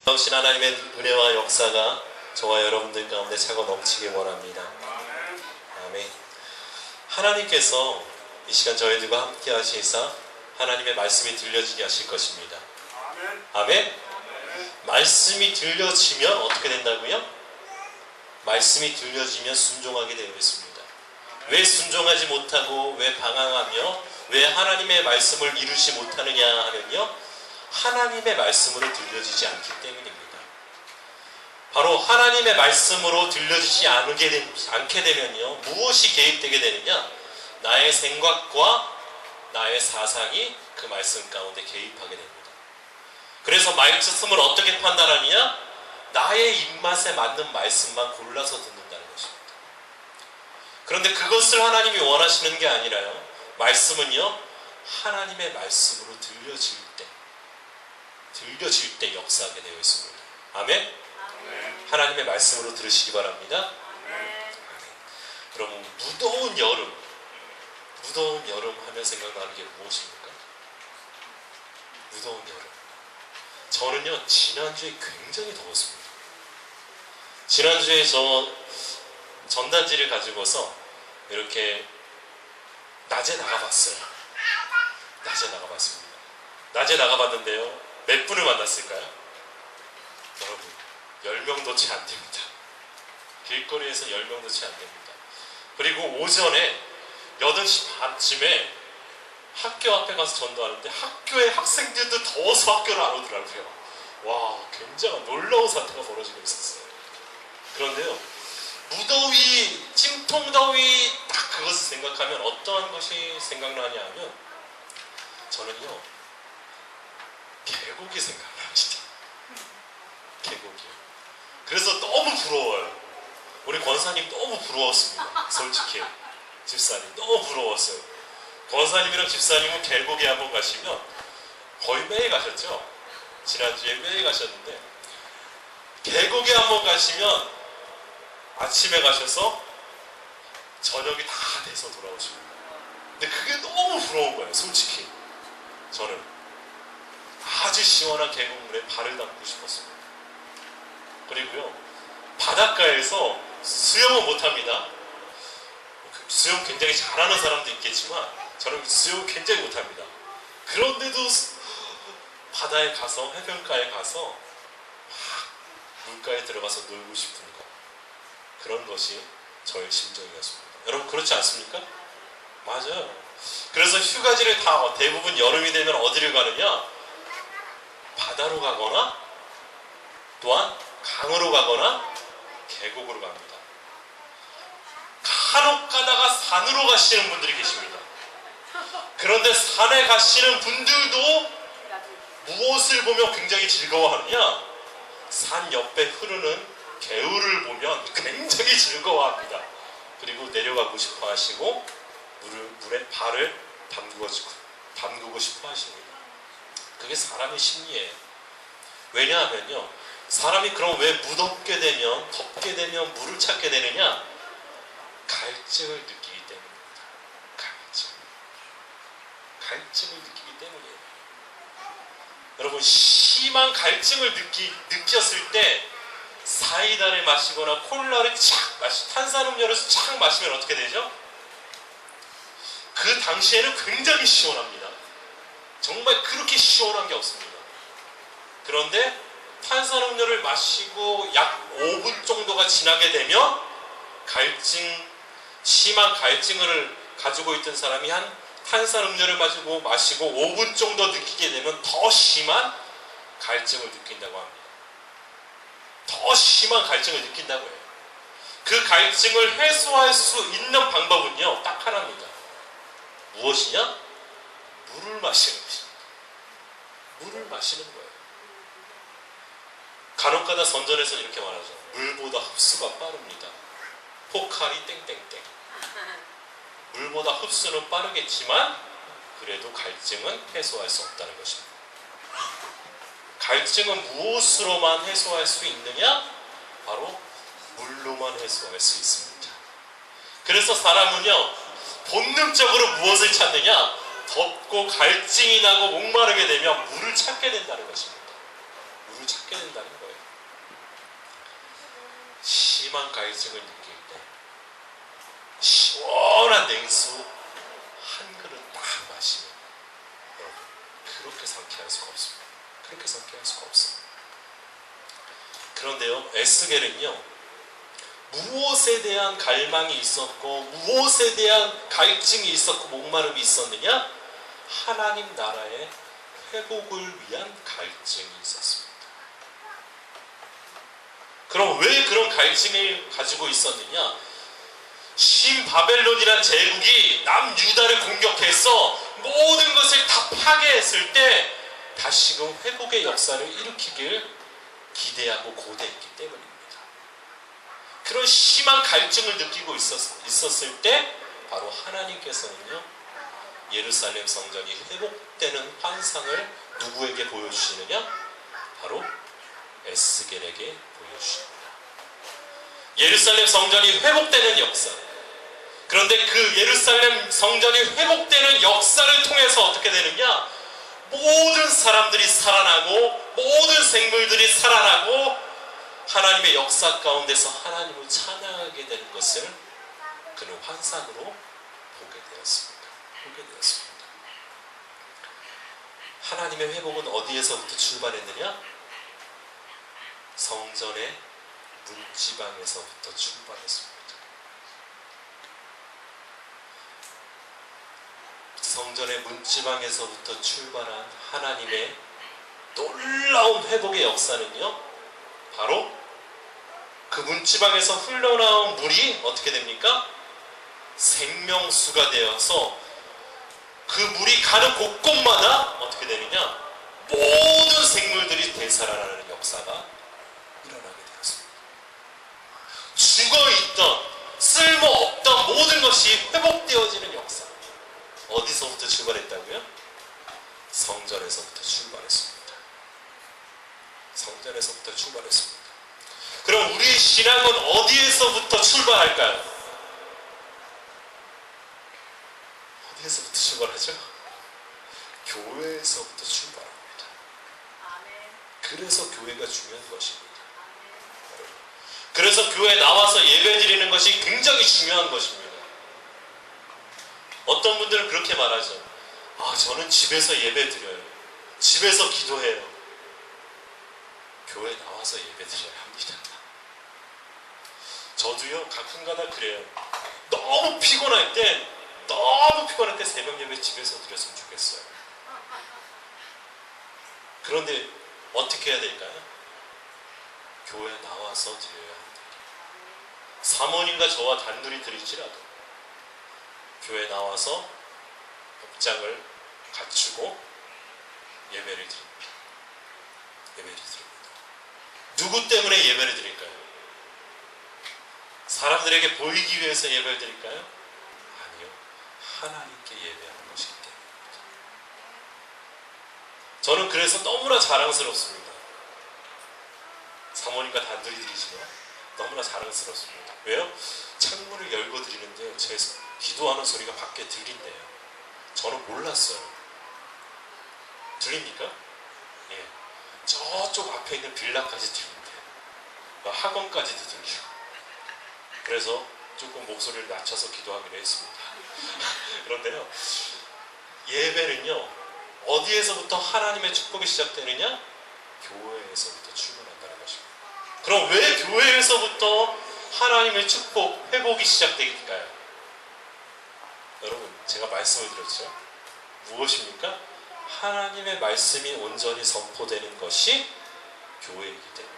오신 하나님의 은혜와 역사가 저와 여러분들 가운데 차고 넘치길 원합니다. 아멘. 하나님께서 이 시간 저희들과 함께 하시사 하나님의 말씀이 들려지게 하실 것입니다. 아멘. 말씀이 들려지면 어떻게 된다고요? 말씀이 들려지면 순종하게 되어 있습니다. 왜 순종하지 못하고 왜 방황하며 왜 하나님의 말씀을 이루지 못하느냐 하면요, 하나님의 말씀으로 들려지지 않기 때문입니다. 바로 하나님의 말씀으로 들려지지 않게 되면요, 무엇이 개입되게 되느냐? 나의 생각과 나의 사상이 그 말씀 가운데 개입하게 됩니다. 그래서 말씀을 어떻게 판단하느냐? 나의 입맛에 맞는 말씀만 골라서 듣는다는 것입니다. 그런데 그것을 하나님이 원하시는 게 아니라요, 말씀은요, 하나님의 말씀으로 들려질 때 역사하게 되어 있습니다. 아멘? 하나님의 말씀으로 들으시기 바랍니다. 아멘. 여러분, 무더운 여름 하면 생각나는 게 무엇입니까? 무더운 여름. 저는요, 지난주에 굉장히 더웠습니다. 지난주에 저 전단지를 가지고서 이렇게 낮에 나가봤어요. 낮에 나가봤는데요, 몇 분을 만났을까요? 여러분, 10명도 채 안 됩니다. 길거리에서 10명도 채 안 됩니다. 그리고 오전에 8시 반쯤에 학교 앞에 가서 전도하는데 학교의 학생들도 더워서 학교를 안 오더라고요. 와, 굉장한 놀라운 사태가 벌어지고 있었어요. 그런데요, 무더위, 찜통더위, 딱 그것을 생각하면 어떠한 것이 생각나냐 하면, 저는요, 계곡이 생각납니다. 계곡이요. 그래서 너무 부러워요. 우리 권사님 너무 부러웠습니다. 솔직히 집사님 너무 부러웠어요. 권사님이랑 집사님은 계곡에 한번 가시면 거의 매일 가셨죠. 지난주에 매일 가셨는데, 계곡에 한번 가시면 아침에 가셔서 저녁이 다 돼서 돌아오십니다. 근데 그게 너무 부러운 거예요. 솔직히 저는 아주 시원한 계곡물에 발을 담고 싶었습니다. 그리고요, 바닷가에서 수영은 못합니다. 수영 굉장히 잘하는 사람도 있겠지만 저는 수영 굉장히 못합니다. 그런데도 바다에 가서, 해변가에 가서 막 물가에 들어가서 놀고 싶은 것, 그런 것이 저의 심정이었습니다. 여러분, 그렇지 않습니까? 맞아요. 그래서 휴가지를 다 대부분 여름이 되면 어디를 가느냐? 바다로 가거나 또한 강으로 가거나 계곡으로 갑니다. 간혹 가다가 산으로 가시는 분들이 계십니다. 그런데 산에 가시는 분들도 무엇을 보며 굉장히 즐거워하느냐? 산 옆에 흐르는 개울을 보면 굉장히 즐거워합니다. 그리고 내려가고 싶어 하시고 물에 발을 담그고 싶어 하십니다. 그게 사람의 심리예요. 왜냐하면요, 사람이 그럼 왜 무덥게 되면, 덥게 되면 물을 찾게 되느냐? 갈증을 느끼기 때문입니다. 갈증을 느끼기 때문이에요. 여러분, 심한 갈증을 느꼈을 때 사이다를 마시거나 콜라를 탄산음료를 착 마시면 어떻게 되죠? 그 당시에는 굉장히 시원합니다. 정말 그렇게 시원한 게 없습니다. 그런데 탄산음료를 마시고 약 5분 정도가 지나게 되면 심한 갈증을 가지고 있던 사람이 한 탄산음료를 마시고 5분 정도 느끼게 되면 더 심한 갈증을 느낀다고 합니다. 더 심한 갈증을 느낀다고 해요. 그 갈증을 해소할 수 있는 방법은요, 딱 하나입니다. 무엇이냐? 물을 마시는 것입니다. 물을 마시는 거예요. 간혹가다 선전에서는 이렇게 말하죠. 물보다 흡수가 빠릅니다. 포카리 땡땡땡. 물보다 흡수는 빠르겠지만 그래도 갈증은 해소할 수 없다는 것입니다. 갈증은 무엇으로만 해소할 수 있느냐? 바로 물로만 해소할 수 있습니다. 그래서 사람은요, 본능적으로 무엇을 찾느냐? 덥고 갈증이 나고 목마르게 되면 물을 찾게 된다는 것입니다. 물을 찾게 된다는 거예요. 심한 갈증을 느낄 때 시원한 냉수 한 그릇 딱 마시면 여러분 그렇게 상쾌할 수가 없습니다. 그렇게 상쾌할 수가 없어요. 그런데요, 에스겔은요, 무엇에 대한 갈망이 있었고 무엇에 대한 갈증이 있었고 목마름이 있었느냐? 하나님 나라의 회복을 위한 갈증이 있었습니다. 그럼 왜 그런 갈증을 가지고 있었느냐? 신바벨론이란 제국이 남유다를 공격해서 모든 것을 다 파괴했을 때 다시금 회복의 역사를 일으키길 기대하고 고대했기 때문입니다. 그런 심한 갈증을 느끼고 있었을 때 바로 하나님께서는요, 예루살렘 성전이 회복되는 환상을 누구에게 보여주시느냐? 바로 에스겔에게 보여주십니다. 예루살렘 성전이 회복되는 역사. 그런데 그 예루살렘 성전이 회복되는 역사를 통해서 어떻게 되느냐? 모든 사람들이 살아나고 모든 생물들이 살아나고 하나님의 역사 가운데서 하나님을 찬양하게 되는 것을 그는 환상으로 보게 되었습니다. 하나님의 회복은 어디에서부터 출발했느냐? 성전의 문지방에서부터 출발했습니다. 성전의 문지방에서부터 출발한 하나님의 놀라운 회복의 역사는요, 바로 그 문지방에서 흘러나온 물이 어떻게 됩니까? 생명수가 되어서 그 물이 가는 곳곳마다 어떻게 되느냐? 모든 생물들이 되살아나는 역사가 일어나게 되었습니다. 죽어있던 쓸모없던 모든 것이 회복되어지는 역사. 어디서부터 출발했다고요? 성전에서부터 출발했습니다. 성전에서부터 출발했습니다. 그럼 우리의 신앙은 어디에서부터 출발할까요? 어디에서부터 출발하죠? 교회에서부터 출발합니다. 그래서 교회가 중요한 것입니다. 그래서 교회에 나와서 예배드리는 것이 굉장히 중요한 것입니다. 어떤 분들은 그렇게 말하죠. 저는 집에서 예배드려요. 집에서 기도해요. 교회 나와서 예배드려야 합니다. 저도요, 가끔가다 그래요. 너무 피곤할 때 새벽 예배 집에서 드렸으면 좋겠어요. 그런데 어떻게 해야 될까요? 교회 나와서 드려야 합니다. 사모님과 저와 단둘이 드릴지라도 교회 나와서 복장을 갖추고 예배를 드립니다. 누구 때문에 예배를 드릴까요? 사람들에게 보이기 위해서 예배를 드릴까요? 아니요. 하나님께 예배하는 것이기 때문입니다. 저는 그래서 너무나 자랑스럽습니다. 사모님과 단둘이 드리지만 너무나 자랑스럽습니다. 왜요? 창문을 열고 드리는데 제 기도하는 소리가 밖에 들린대요. 저는 몰랐어요. 들립니까? 예. 저쪽 앞에 있는 빌라까지 들린대요. 학원까지도 들리고. 그래서 조금 목소리를 낮춰서 기도하기로 했습니다. 그런데요, 예배는요, 어디에서부터 하나님의 축복이 시작되느냐? 교회에서부터 출발한다는 것입니다. 그럼 왜 교회에서부터 하나님의 축복, 회복이 시작될까요? 여러분, 제가 말씀을 드렸죠. 무엇입니까? 하나님의 말씀이 온전히 선포되는 것이 교회이기 때문입니다.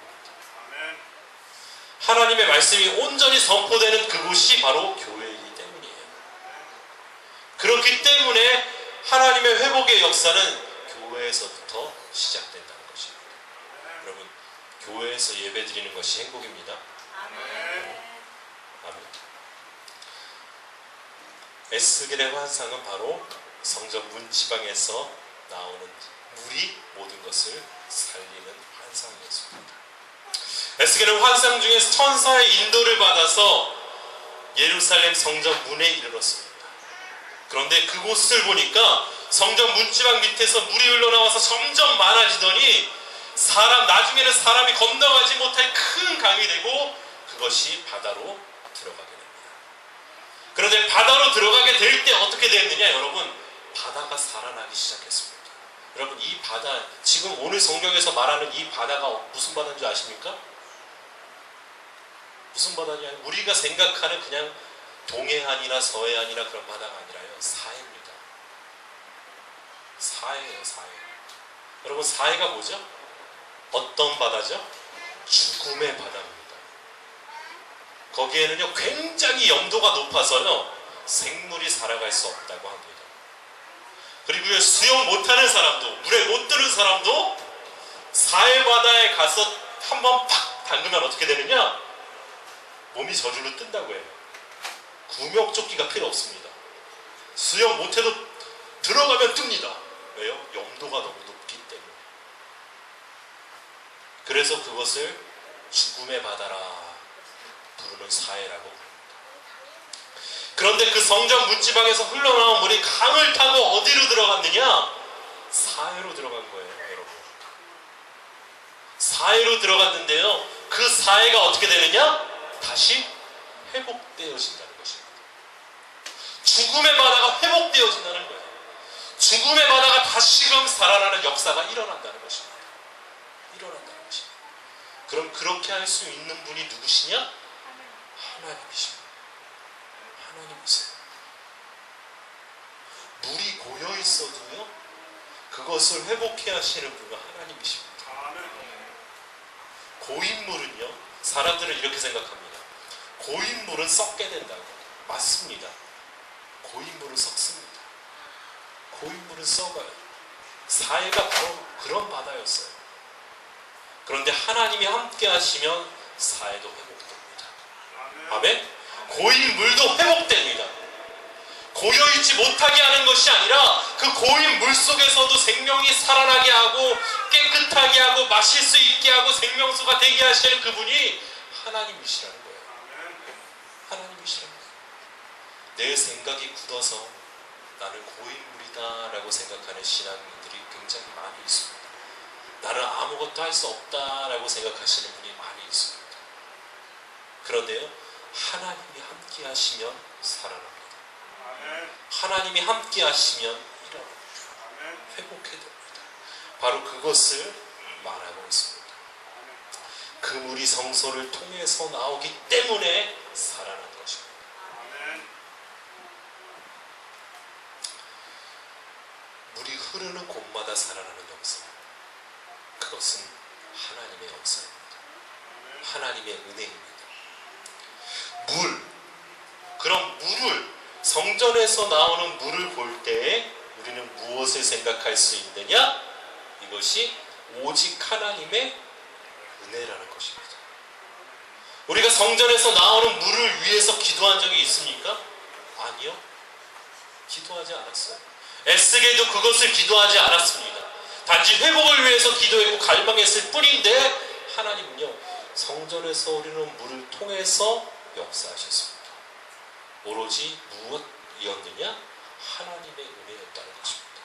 하나님의 말씀이 온전히 선포되는 그곳이 바로 교회이기 때문이에요. 그렇기 때문에 하나님의 회복의 역사는 교회에서부터 시작된다는 것입니다. 여러분, 교회에서 예배드리는 것이 행복입니다. 아멘. 에스겔의 환상은 바로 성전 문지방에서 나오는 물이 모든 것을 살리는 환상이었습니다. 에스겔은 환상 중에서 천사의 인도를 받아서 예루살렘 성전 문에 이르렀습니다. 그런데 그곳을 보니까 성전 문지방 밑에서 물이 흘러나와서 점점 많아지더니 나중에는 사람이 건너가지 못할 큰 강이 되고 그것이 바다로 들어가게 됩니다. 그런데 바다로 들어가게 될 때 어떻게 되었느냐 여러분, 바다가 살아나기 시작했습니다. 여러분, 이 바다, 지금 오늘 성경에서 말하는 이 바다가 무슨 바다인 줄 아십니까? 무슨 바다냐? 우리가 생각하는 그냥 동해안이나 서해안이나 그런 바다가 아니라요, 사해입니다. 사해예요, 사해. 여러분, 사해가 뭐죠? 어떤 바다죠? 죽음의 바다입니다. 거기에는요 굉장히 염도가 높아서요 생물이 살아갈 수 없다고 합니다. 그리고요 수영 못하는 사람도, 물에 못 드는 사람도 사해 바다에 가서 한번 팍 담그면 어떻게 되느냐, 몸이 저절로 뜬다고 해요. 구명조끼가 필요 없습니다. 수영 못해도 들어가면 뜹니다. 왜요? 염도가 너무 높기 때문에. 그래서 그것을 죽음의 바다라 부르는 사해라고 합니다. 그런데 그 성전 문지방에서 흘러나온 물이 강을 타고 어디로 들어갔느냐? 사해로 들어간 거예요, 여러분. 사해로 들어갔는데요, 그 사해가 어떻게 되느냐? 다시 회복되어진다는 것입니다. 죽음의 바다가 회복되어진다는 거예요. 죽음의 바다가 다시금 살아나는 역사가 일어난다는 것입니다. 일어난다는 것입니다. 그럼 그렇게 할 수 있는 분이 누구시냐? 하나님이십니다. 하나님이세요. 물이 고여 있어도요 그것을 회복해 하시는 분은 하나님이십니다. 고인물은요, 사람들은 이렇게 생각합니다. 고인물은 썩게 된다고. 맞습니다. 고인물은 썩습니다. 고인물은 썩어요. 사해가 바로 그런 바다였어요. 그런데 하나님이 함께 하시면 사해도 회복됩니다. 아멘? 고인 물도 회복됩니다. 고여있지 못하게 하는 것이 아니라 그 고인 물 속에서도 생명이 살아나게 하고 깨끗하게 하고 마실 수 있게 하고 생명수가 되게 하시는 그분이 하나님이시라는 거예요. 하나님이시라는 거예요. 내 생각이 굳어서 나는 고인물이다 라고 생각하는 신앙인들이 굉장히 많이 있습니다. 나는 아무것도 할 수 없다 라고 생각하시는 분이 많이 있습니다. 그런데요, 하나님이 함께 하시면 살아납니다. 하나님이 함께 하시면 일어납니다. 회복해 됩니다. 바로 그것을 말하고 있습니다. 그 물이 성소를 통해서 나오기 때문에 살아나는 것입니다. 물이 흐르는 곳마다 살아나는 역사, 그것은 하나님의 역사입니다. 하나님의 은혜입니다. 그럼 물을, 성전에서 나오는 물을 볼 때에 우리는 무엇을 생각할 수 있느냐? 이것이 오직 하나님의 은혜라는 것입니다. 우리가 성전에서 나오는 물을 위해서 기도한 적이 있습니까? 아니요. 기도하지 않았어요. 에스겔도 그것을 기도하지 않았습니다. 단지 회복을 위해서 기도했고 갈망했을 뿐인데, 하나님은요 성전에서 우리는 물을 통해서 역사하셨습니다. 오로지 무엇이었느냐? 하나님의 은혜였다는 것입니다.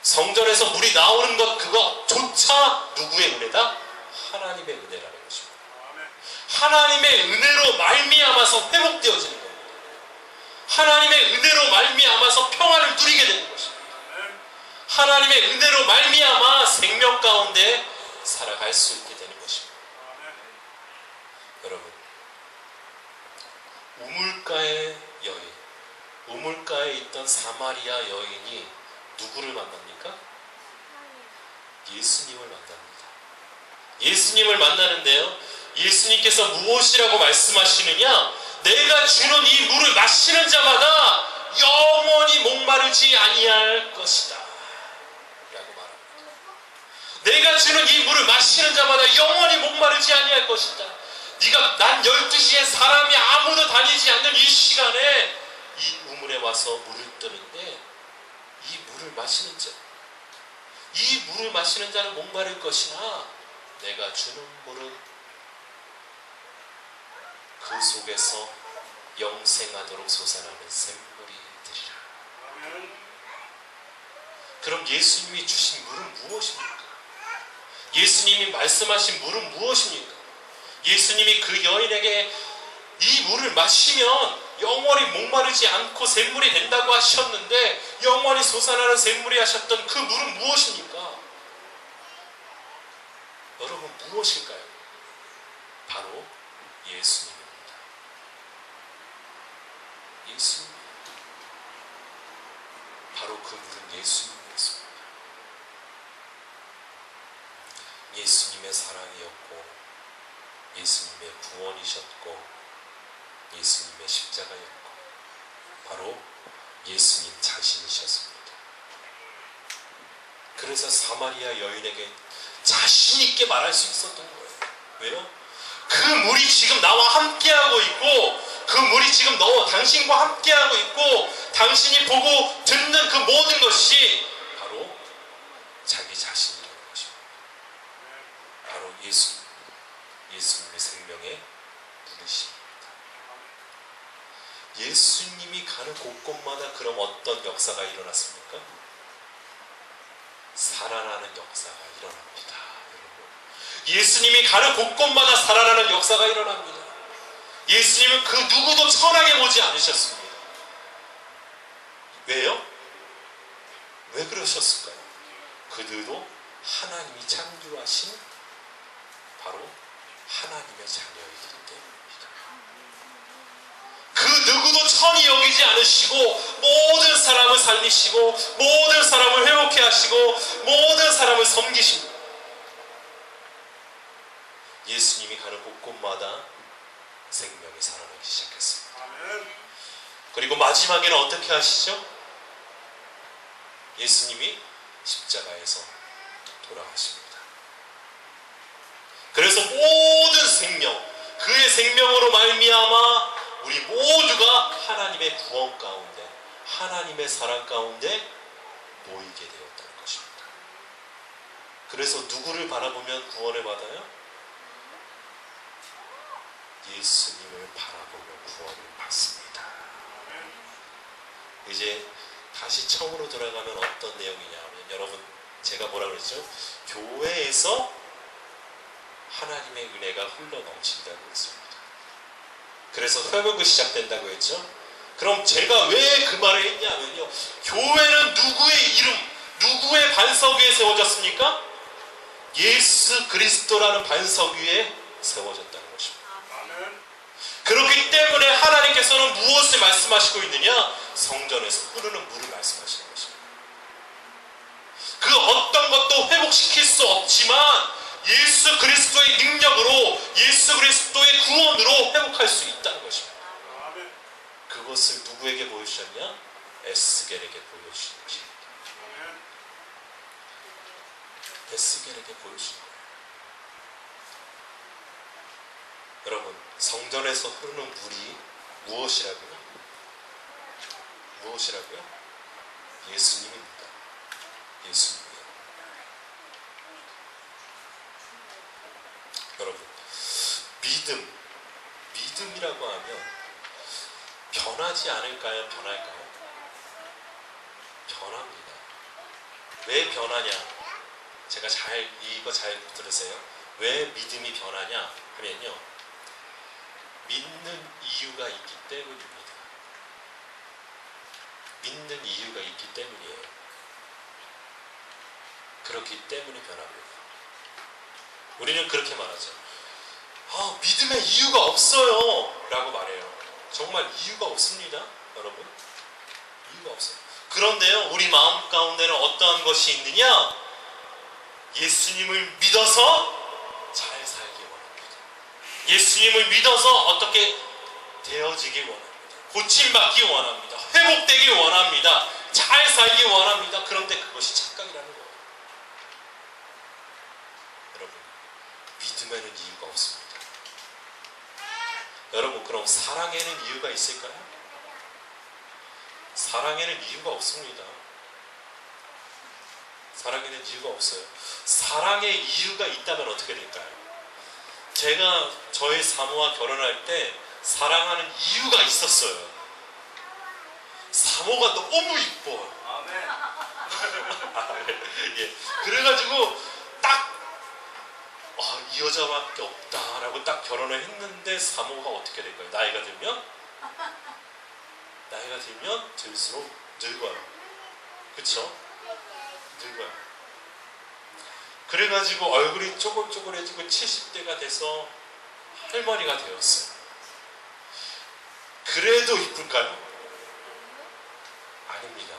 성전에서 물이 나오는 것, 그것조차 누구의 은혜다? 하나님의 은혜라는 것입니다. 하나님의 은혜로 말미암아서 회복되어지는 겁니다. 하나님의 은혜로 말미암아서 평안을 누리게 되는 것입니다. 하나님의 은혜로 말미암아 생명 가운데 살아갈 수 있게 되는 것입니다. 여러분, 우물가의 여인, 우물가에 있던 사마리아 여인이 누구를 만납니까? 예수님을 만납니다. 예수님을 만나는데요, 예수님께서 무엇이라고 말씀하시느냐? 내가 주는 이 물을 마시는 자마다 영원히 목마르지 아니할 것이다 라고 말합니다. 내가 주는 이 물을 마시는 자마다 영원히 목마르지 아니할 것이다. 네가 난 12시에 사람이 아무도 다니지 않는 이 시간에 이 우물에 와서 물을 뜨는데, 이 물을 마시는 자, 이 물을 마시는 자는 목마를 것이나 내가 주는 물은 그 속에서 영생하도록 솟아나는 샘물이 되리라. 그럼 예수님이 주신 물은 무엇입니까? 예수님이 말씀하신 물은 무엇입니까? 예수님이 그 여인에게 이 물을 마시면 영원히 목마르지 않고 샘물이 된다고 하셨는데 영원히 솟아나는 샘물이 하셨던 그 물은 무엇입니까? 여러분 무엇일까요? 바로 예수님입니다. 예수님. 바로 그 물은 예수님이었습니다. 예수님의 사랑이었고 예수님의 구원이셨고 예수님의 십자가였고 바로 예수님 자신이셨습니다. 그래서 사마리아 여인에게 자신 있게 말할 수 있었던 거예요. 왜요? 그 물이 지금 나와 함께하고 있고 그 물이 지금 당신과 함께하고 있고 당신이 보고 듣는 그 모든 것이 바로 자기 자신이라는 것입니다. 바로 예수님의 생명의 물이십니다. 예수님이 가는 곳곳마다 그럼 어떤 역사가 일어났습니까? 살아나는 역사가 일어납니다. 예수님이 가는 곳곳마다 살아나는 역사가 일어납니다. 예수님은 그 누구도 천하게 보지 않으셨습니다. 왜요? 왜 그러셨을까요? 그들도 하나님이 창조하신 바로 하나님의 자녀이기 때문입니다. 그 누구도 천히 여기지 않으시고 모든 사람을 살리시고 모든 사람을 회복해 하시고 모든 사람을 섬기십니다. 예수님이 가는 곳곳마다 생명이 살아나기 시작했습니다. 그리고 마지막에는 어떻게 하시죠? 예수님이 십자가에서 돌아가십니다. 그래서 모든 생명, 그의 생명으로 말미암아 우리 모두가 하나님의 구원 가운데 하나님의 사랑 가운데 모이게 되었다는 것입니다. 그래서 누구를 바라보면 구원을 받아요? 예수님을 바라보며 구원을 받습니다. 이제 다시 처음으로 돌아가면 어떤 내용이냐면 여러분 제가 뭐라 그랬죠? 교회에서 하나님의 은혜가 흘러 넘친다고 했습니다. 그래서 회복이 시작된다고 했죠. 그럼 제가 왜 그 말을 했냐면요, 교회는 누구의 이름, 누구의 반석 위에 세워졌습니까? 예수 그리스도라는 반석 위에 세워졌다는 것입니다. 그렇기 때문에 하나님께서는 무엇을 말씀하시고 있느냐? 성전에서 흐르는 물을 말씀하시는 것입니다. 그 어떤 것도 회복시킬 수 없지만 예수 그리스도의 능력으로 예수 그리스도의 구원으로 회복할 수 있다는 것입니다. 그것을 누구에게 보여주셨냐? 에스겔에게 보여주신 것입니다. 에스겔에게 보여주신 거예요. 여러분 성전에서 흐르는 물이 무엇이라고요? 무엇이라고요? 예수님입니다. 예수님이에요. 여러분 믿음이라고 하면 변하지 않을까요? 변할까요? 변합니다. 왜 변하냐? 제가 이거 잘 들으세요. 왜 믿음이 변하냐 하면요, 믿는 이유가 있기 때문입니다. 믿는 이유가 있기 때문이에요. 그렇기 때문에 변합니다. 우리는 그렇게 말하죠. 믿음의 이유가 없어요 라고 말해요. 정말 이유가 없습니다. 여러분 이유가 없어요. 그런데요, 우리 마음 가운데는 어떠한 것이 있느냐? 예수님을 믿어서 잘 살기 원합니다. 예수님을 믿어서 어떻게 되어지기 원합니다. 고침받기 원합니다. 회복되기 원합니다. 잘 살기 원합니다. 그런데 그것이 착각이라는 거예요. 여러분 믿음에는 이유가 없습니다. 여러분 그럼 사랑에는 이유가 있을까요? 사랑에는 이유가 없습니다. 사랑에는 이유가 없어요. 사랑의 이유가 있다면 어떻게 될까요? 제가 저희 사모와 결혼할 때 사랑하는 이유가 있었어요. 사모가 너무 이뻐요. 예. 그래가지고 딱 이 여자밖에 없다라고 딱 결혼을 했는데 사모가 어떻게 될까요? 나이가 들면 들수록 늙어요. 그쵸? 늙어요. 그래가지고 얼굴이 쪼글쪼글해지고 70대가 돼서 할머니가 되었어요. 그래도 이쁠까요? 아닙니다.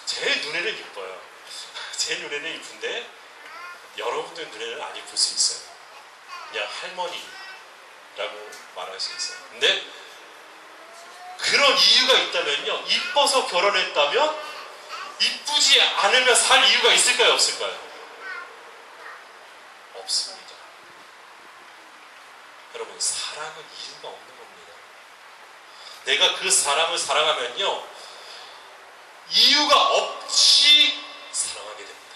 제 눈에는 이뻐요. 제 눈에는 이쁜데 여러분들 눈에는 안 이쁠 수 있어요. 그냥 할머니라고 말할 수 있어요. 근데 그런 이유가 있다면요, 이뻐서 결혼했다면 이쁘지 않으면 살 이유가 있을까요? 없을까요? 없습니다. 여러분, 사랑은 이유가 없는 겁니다. 내가 그 사람을 사랑하면요, 이유가 없이 사랑하게 됩니다.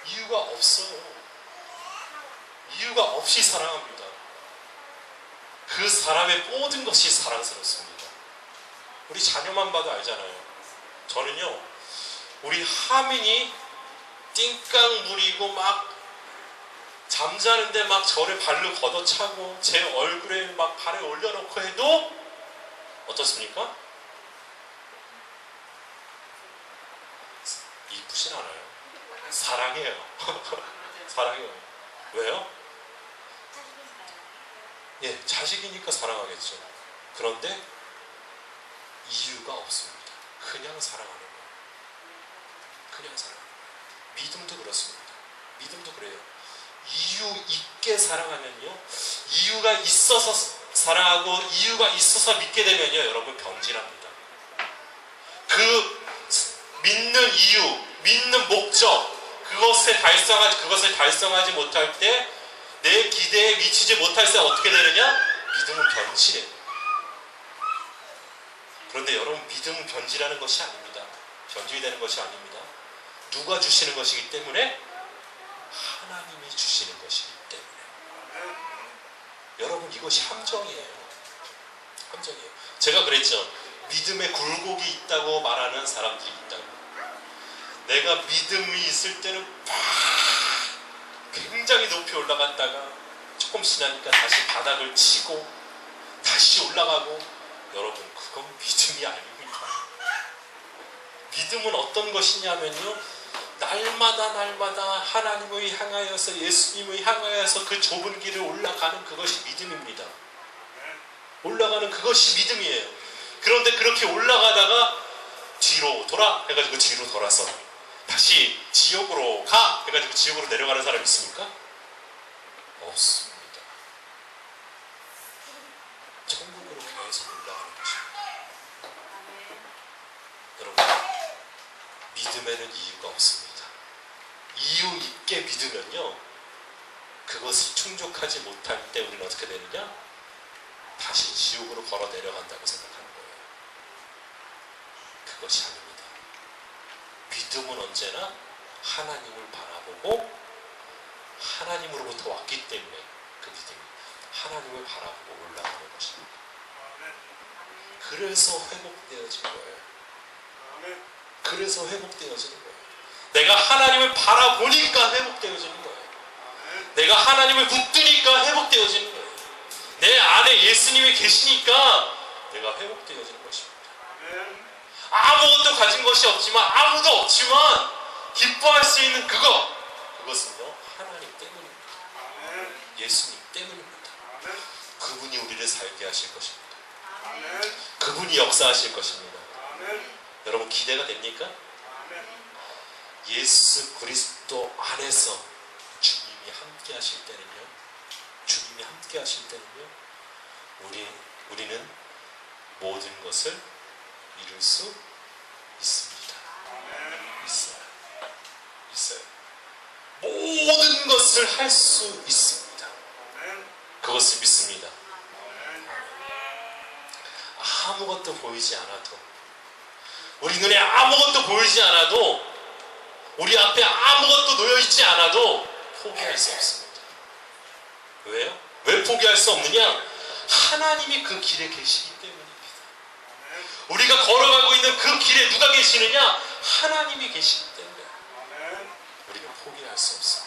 이유가 없어요. 이유가 없이 사랑합니다. 그 사람의 모든 것이 사랑스럽습니다. 우리 자녀만 봐도 알잖아요. 저는요, 우리 하민이 띵깡 부리고 막 잠자는데 막 저를 발로 걷어차고 제 얼굴에 막 발을 올려놓고 해도 어떻습니까? 이쁘진 않아요. 사랑해요. 사랑해요. 왜요? 예, 자식이니까 사랑하겠죠. 그런데 이유가 없습니다. 그냥 사랑하는 거예요. 그냥 사랑하는 거예요. 믿음도 그렇습니다. 믿음도 그래요. 이유 있게 사랑하면요, 이유가 있어서 사랑하고 이유가 있어서 믿게 되면요, 여러분 변질합니다. 그 믿는 이유, 믿는 목적, 그것을 달성하지 못할 때, 내 기대에 미치지 못할 때 어떻게 되느냐? 믿음은 변질해요. 그런데 여러분, 믿음은 변질하는 것이 아닙니다. 변질되는 것이 아닙니다. 누가 주시는 것이기 때문에? 하나님이 주시는 것이기 때문에. 여러분, 이것이 함정이에요. 함정이에요. 제가 그랬죠. 믿음에 굴곡이 있다고 말하는 사람들이 있다고. 내가 믿음이 있을 때는 굉장히 높이 올라갔다가 조금 지나니까 다시 바닥을 치고 다시 올라가고. 여러분, 그건 믿음이 아닙니다. 믿음은 어떤 것이냐면요, 날마다 하나님을 향하여서, 예수님을 향하여서 그 좁은 길을 올라가는 그것이 믿음입니다. 올라가는 그것이 믿음이에요. 그런데 그렇게 올라가다가 뒤로 돌아 해가지고 뒤로 돌아서 다시 지옥으로 가 해가지고 지옥으로 내려가는 사람 있습니까? 없습니다. 천국으로 계속 올라가는 것입니다. 여러분, 믿음에는 이유가 없습니다. 이유 있게 믿으면요, 그것이 충족하지 못할 때 우리는 어떻게 되느냐? 다시 지옥으로 걸어 내려간다고 생각하는 거예요. 그것이 아닙니다. 믿음은 언제나 하나님을 바라보고 하나님으로부터 왔기 때문에 그 믿음이 하나님을 바라보고 올라가는 것입니다. 그래서 회복되어진 거예요. 그래서 회복되어지는 거예요. 내가 하나님을 바라보니까 회복되어지는 거예요. 내가 하나님을 붙드니까 회복되어지는 거예요. 내 안에 예수님이 계시니까 내가 회복되어지는 것입니다. 아무것도 가진 것이 없지만, 아무도 없지만 기뻐할 수 있는 그것은요, 하나님 때문입니다. 예수님 때문입니다. 그분이 우리를 살게 하실 것입니다. 그분이 역사하실 것입니다. 여러분, 기대가 됩니까? 예수 그리스도 안에서 주님이 함께 하실 때는요, 우리는 모든 것을 이룰 수 있습니다. 있어요. 모든 것을 할 수 있습니다. 그것을 믿습니다. 아무것도 보이지 않아도, 우리 눈에 아무것도 보이지 않아도, 우리 앞에 아무것도 놓여있지 않아도 포기할 수 없습니다. 왜요? 왜 포기할 수 없느냐? 하나님이 그 길에 계시기 때문입니다. 우리가 걸어가고 있는 그 길에 누가 계시느냐? 하나님이 계시기 때문에 우리는 포기할 수 없습니다.